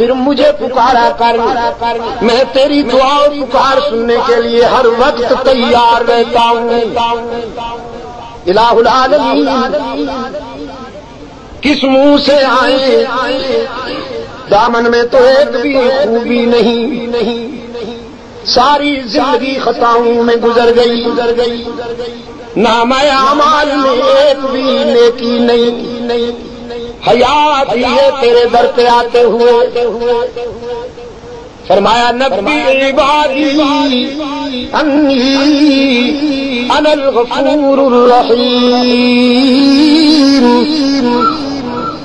پھر مجھے پکارا کر، میں تیری دعا اور پکار سننے کے لیے ہر وقت تیار رہتا ہوں۔ الہ العالمین کس منہ سے آئے، دامن میں تو ایک بھی خوبی نہیں، ساری زندگی خطاؤں میں گزر گئی، نامہ اعمال میں ایک بھی نیکی نہیں، حیات ہی ہے تیرے در پہ آتے ہوئے۔ فرمایا نبی عبادی انی انا الغفور الرحیم،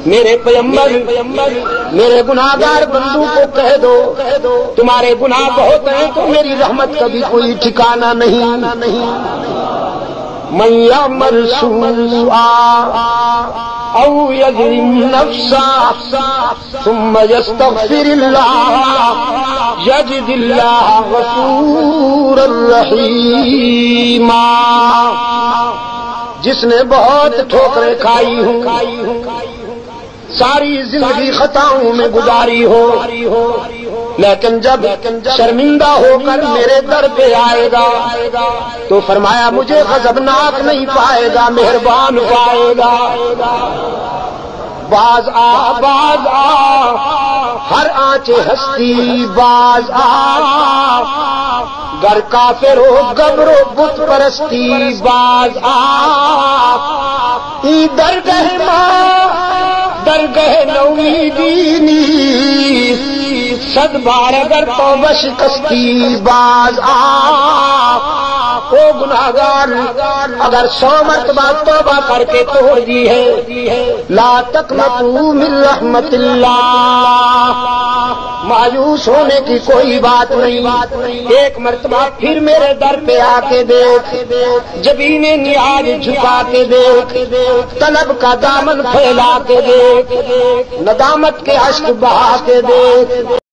میرے پیغمبر میرے گناہگار بندوں کو کہہ دو تمہارے گناہ بہت ہیں تو میری رحمت کا بھی کوئی ٹھکانہ نہیں۔ من یعمل سوءا او یظلم نفسا ثم یستغفر اللہ یجد اللہ غفورا رحیما، جس نے بہت ٹھوکریں کھائی ہوں، ساری زندگی خطاؤں میں گزاری ہو، لیکن جب شرمندہ ہو کر میرے در پہ آئے گا تو فرمایا مجھے غضبناک نہیں پائے گا، مہربان پائے گا۔ باز آ ہر آنچ ہستی، باز آ گر کافر ہو گبر و بت پرستی، باز آ درگہ ماں درگہ نومیدی صد بار اگر توبہ شکستی، باز آ او گناہگار اگر 100 مرتبہ توبہ کر کے توڑ دی ہے، لا تقنطوا من رحمت اللہ، مایوس ہونے کی کوئی بات نہیں، ایک مرتبہ پھر میرے در پہ آ کے دیکھ، جبین نیاز جھکا کے دیکھ، طلب کا دامن پھیلا کے دیکھ، ندامت کے اشک بہا کے دیکھ۔